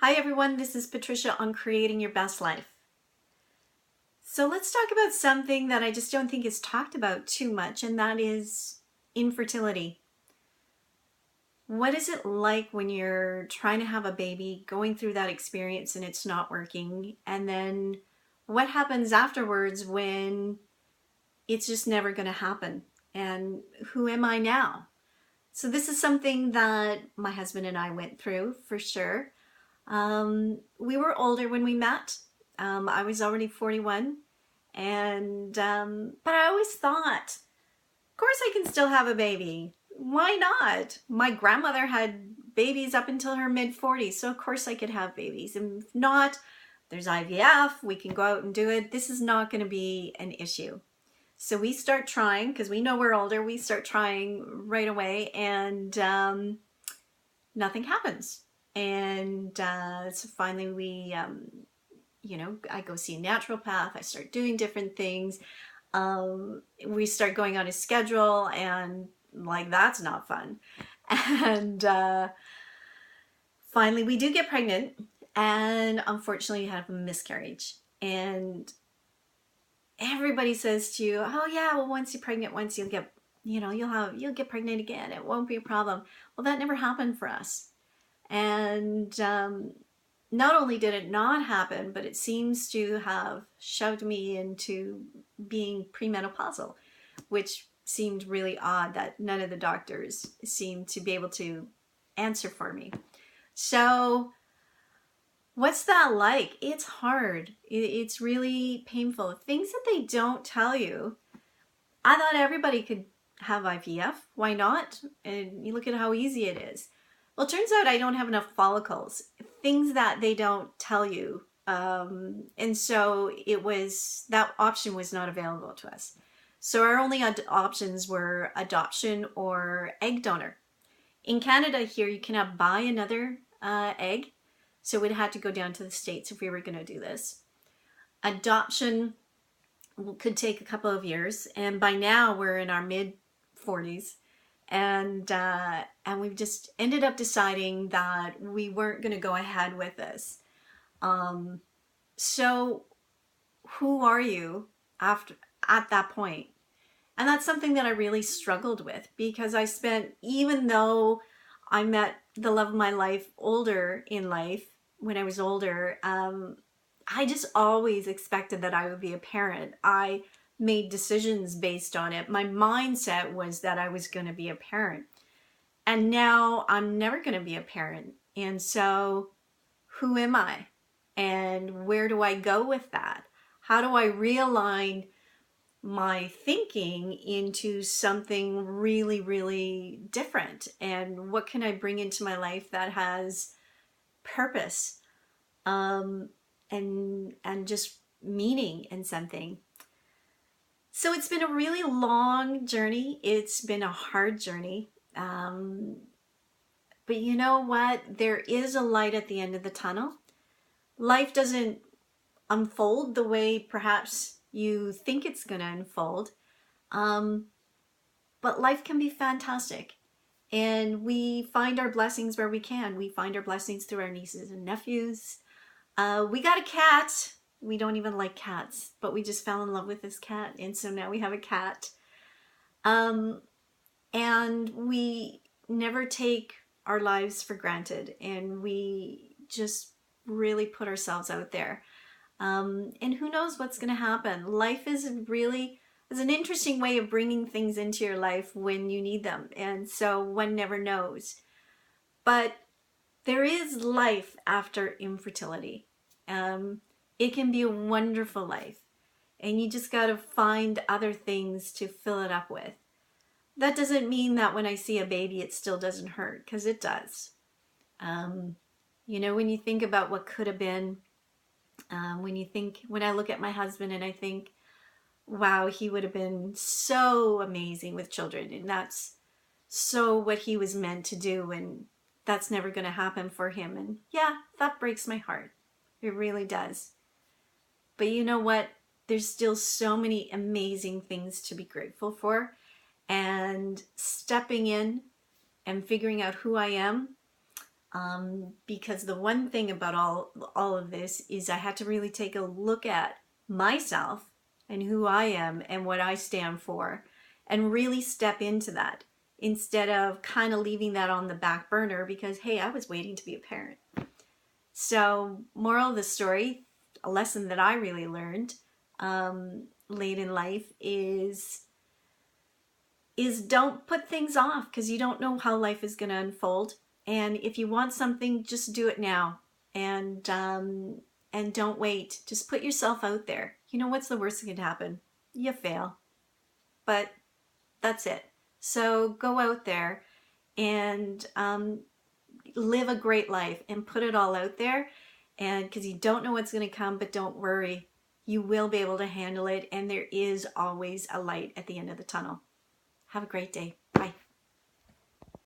Hi everyone, this is Patricia on Creating Your Best Life. So let's talk about something that I just don't think is talked about too much, and that is infertility. What is it like when you're trying to have a baby, going through that experience and it's not working? And then what happens afterwards when it's just never going to happen? And who am I now? So this is something that my husband and I went through for sure. We were older when we met. I was already 41, but I always thought, of course I can still have a baby. Why not? My grandmother had babies up until her mid-40s, so of course I could have babies. And if not, there's IVF, we can go out and do it. This is not going to be an issue. So we start trying, because we know we're older, we start trying right away, and nothing happens. And so finally I go see a naturopath, I start doing different things. We start going on a schedule, and like, that's not fun. And finally we do get pregnant, and unfortunately have a miscarriage. And everybody says to you, oh yeah, well, once you're pregnant, once you'll get, you'll get pregnant again, it won't be a problem. Well, that never happened for us. And not only did it not happen, but it seems to have shoved me into being premenopausal, which seemed really odd that none of the doctors seemed to be able to answer for me. So what's that like? It's hard. It's really painful. Things that they don't tell you. I thought everybody could have IVF. Why not? And you look at how easy it is. Well, it turns out I don't have enough follicles, things that they don't tell you. And so that option was not available to us. So our only options were adoption or egg donor. In Canada here, you cannot buy another egg. So we'd have to go down to the States if we were going to do this. Adoption could take a couple of years. And by now we're in our mid-40s. And we've just ended up deciding that we weren't going to go ahead with this. So who are you at that point? And that's something that I really struggled with, because even though I met the love of my life older in life, when I was older, I just always expected that I would be a parent. I made decisions based on it. My mindset was that I was going to be a parent. And now I'm never going to be a parent. And so who am I? And where do I go with that? How do I realign my thinking into something really, really different? And what can I bring into my life that has purpose and just meaning in something? So it's been a really long journey. It's been a hard journey. But you know what? There is a light at the end of the tunnel. Life doesn't unfold the way perhaps you think it's going to unfold. But life can be fantastic. And we find our blessings where we can. We find our blessings through our nieces and nephews. We got a cat. We don't even like cats, but we just fell in love with this cat, and so now we have a cat. And we never take our lives for granted, and we just really put ourselves out there. And who knows what's going to happen? Life is an interesting way of bringing things into your life when you need them, and so one never knows. But there is life after infertility. It can be a wonderful life, and you just got to find other things to fill it up with. That doesn't mean that when I see a baby it still doesn't hurt, because it does. When you think about what could have been, when I look at my husband and I think, wow, he would have been so amazing with children, and that's so what he was meant to do, and that's never going to happen for him. And yeah, that breaks my heart. It really does. But you know what? There's still so many amazing things to be grateful for. And stepping in and figuring out who I am, Because the one thing about all of this is I had to really take a look at myself and who I am and what I stand for, and really step into that instead of kind of leaving that on the back burner because, hey, I was waiting to be a parent. So, moral of the story, a lesson that I really learned late in life is don't put things off because you don't know how life is going to unfold. And if you want something, just do it now, and don't wait. Just put yourself out there. You know, what's the worst that could happen? You fail, but that's it. So go out there and live a great life and put it all out there. And because you don't know what's going to come, but don't worry, you will be able to handle it. And there is always a light at the end of the tunnel. Have a great day.